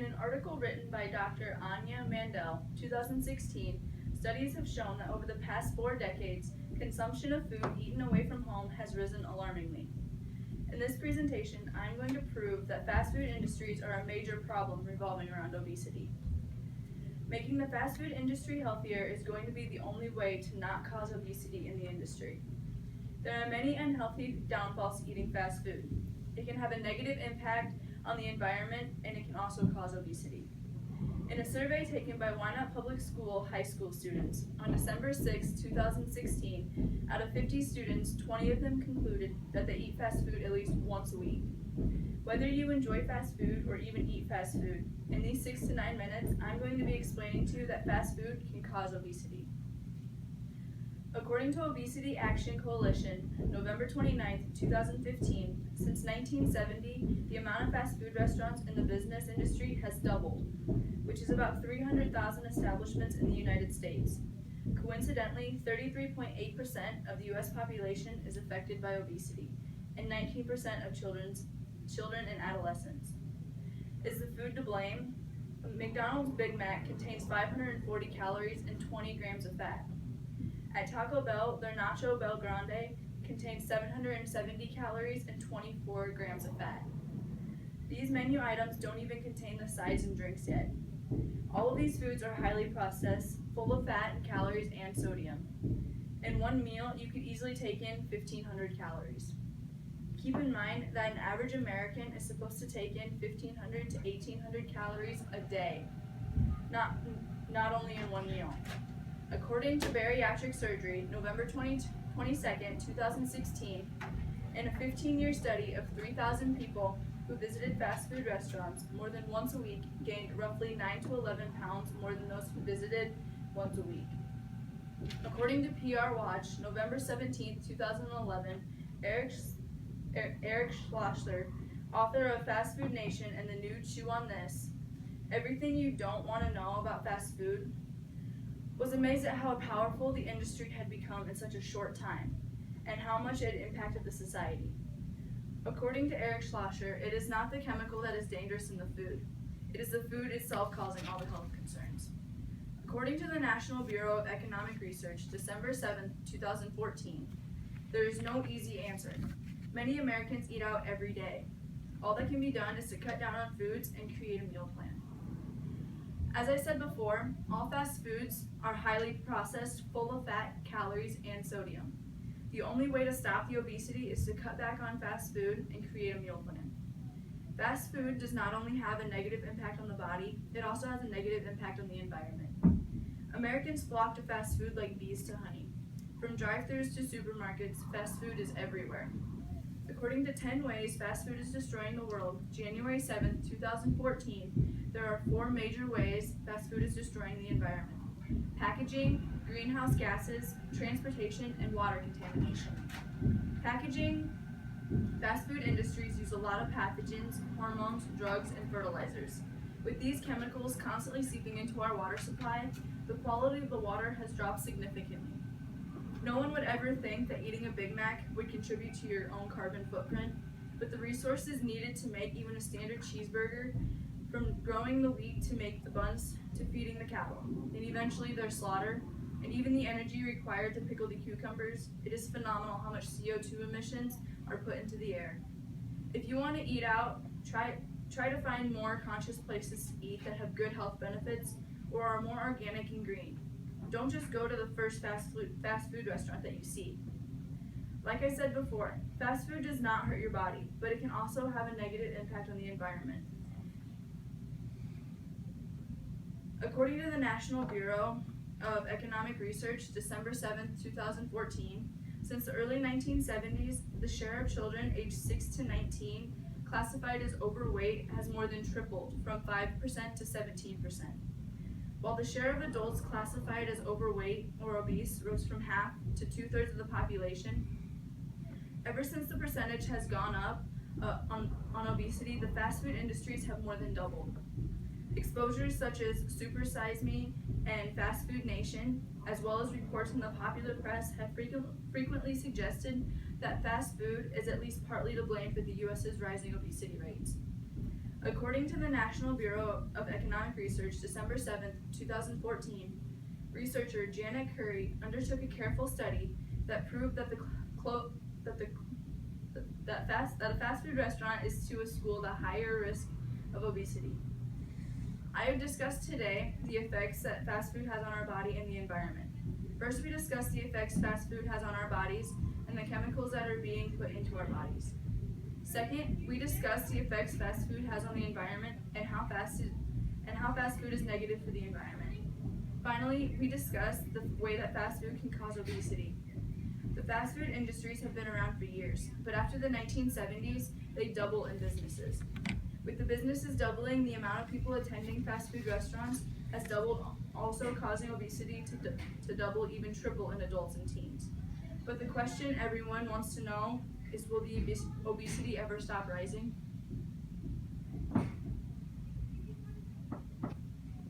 In an article written by Dr. Anya Mandel, 2016, studies have shown that over the past 4 decades, consumption of food eaten away from home has risen alarmingly. In this presentation, I'm going to prove that fast food industries are a major problem revolving around obesity. Making the fast food industry healthier is going to be the only way to not cause obesity in the industry. There are many unhealthy downfalls to eating fast food. It can have a negative impact on the environment, and it can also cause obesity. In a survey taken by Wynot Public School high school students on December 6, 2016, out of 50 students, 20 of them concluded that they eat fast food at least once a week. Whether you enjoy fast food or even eat fast food, in these 6 to 9 minutes, I'm going to be explaining to you that fast food can cause obesity. According to Obesity Action Coalition, November 29, 2015, since 1970, the amount of fast food restaurants in the business industry has doubled, which is about 300,000 establishments in the United States. Coincidentally, 33.8% of the U.S. population is affected by obesity, and 19% of children and adolescents. Is the food to blame? McDonald's Big Mac contains 540 calories and 20 grams of fat. At Taco Bell, their Nacho Bel Grande contains 770 calories and 24 grams of fat. These menu items don't even contain the sides and drinks yet. All of these foods are highly processed, full of fat and calories and sodium. In one meal, you could easily take in 1,500 calories. Keep in mind that an average American is supposed to take in 1,500 to 1,800 calories a day, not only in one meal. According to Bariatric Surgery, November 22, 2016, in a 15-year study of 3,000 people who visited fast food restaurants more than once a week gained roughly 9 to 11 pounds more than those who visited once a week. According to PR Watch, November 17, 2011, Eric Schlosser, author of Fast Food Nation and the new Chew on This, Everything You Don't Want to Know About Fast Food, was amazed at how powerful the industry had become in such a short time, and how much it impacted the society. According to Eric Schlosser, it is not the chemical that is dangerous in the food. It is the food itself causing all the health concerns. According to the National Bureau of Economic Research, December 7, 2014, there is no easy answer. Many Americans eat out every day. All that can be done is to cut down on foods and create a meal plan. As I said before, all fast foods are highly processed, full of fat, calories, and sodium. The only way to stop the obesity is to cut back on fast food and create a meal plan. Fast food does not only have a negative impact on the body, it also has a negative impact on the environment. Americans flock to fast food like bees to honey. From drive-thrus to supermarkets, fast food is everywhere. According to 10 Ways Fast Food is Destroying the World, January 7, 2014, there are 4 major ways fast food is destroying the environment: packaging, greenhouse gases, transportation, and water contamination. Packaging. Fast food industries use a lot of pathogens, hormones, drugs, and fertilizers. With these chemicals constantly seeping into our water supply, the quality of the water has dropped significantly. No one would ever think that eating a Big Mac would contribute to your own carbon footprint, but the resources needed to make even a standard cheeseburger, from growing the wheat to make the buns to feeding the cattle, and eventually their slaughter, and even the energy required to pickle the cucumbers, it is phenomenal how much CO2 emissions are put into the air. If you want to eat out, try to find more conscious places to eat that have good health benefits or are more organic and green. Don't just go to the first fast food restaurant that you see. Like I said before, fast food does not hurt your body, but it can also have a negative impact on the environment. According to the National Bureau of Economic Research, December 7, 2014, since the early 1970s, the share of children aged 6 to 19 classified as overweight has more than tripled from 5% to 17%. While the share of adults classified as overweight or obese rose from half to 2/3 of the population, ever since the percentage has gone up on obesity, the fast food industries have more than doubled. Exposures such as Super Size Me and Fast Food Nation, as well as reports in the popular press, have frequently suggested that fast food is at least partly to blame for the U.S.'s rising obesity rates. According to the National Bureau of Economic Research, December 7th, 2014, researcher Janet Curry undertook a careful study that proved that a fast food restaurant is to a school the higher risk of obesity. I have discussed today the effects that fast food has on our body and the environment. First, we discussed the effects fast food has on our bodies and the chemicals that are being put into our bodies. Second, we discussed the effects fast food has on the environment and how fast food is negative for the environment. Finally, we discussed the way that fast food can cause obesity. The fast food industries have been around for years, but after the 1970s, they doubled in businesses. With the businesses doubling, the amount of people attending fast food restaurants has doubled, also causing obesity to double, even triple in adults and teens. But the question everyone wants to know is, will the obesity ever stop rising?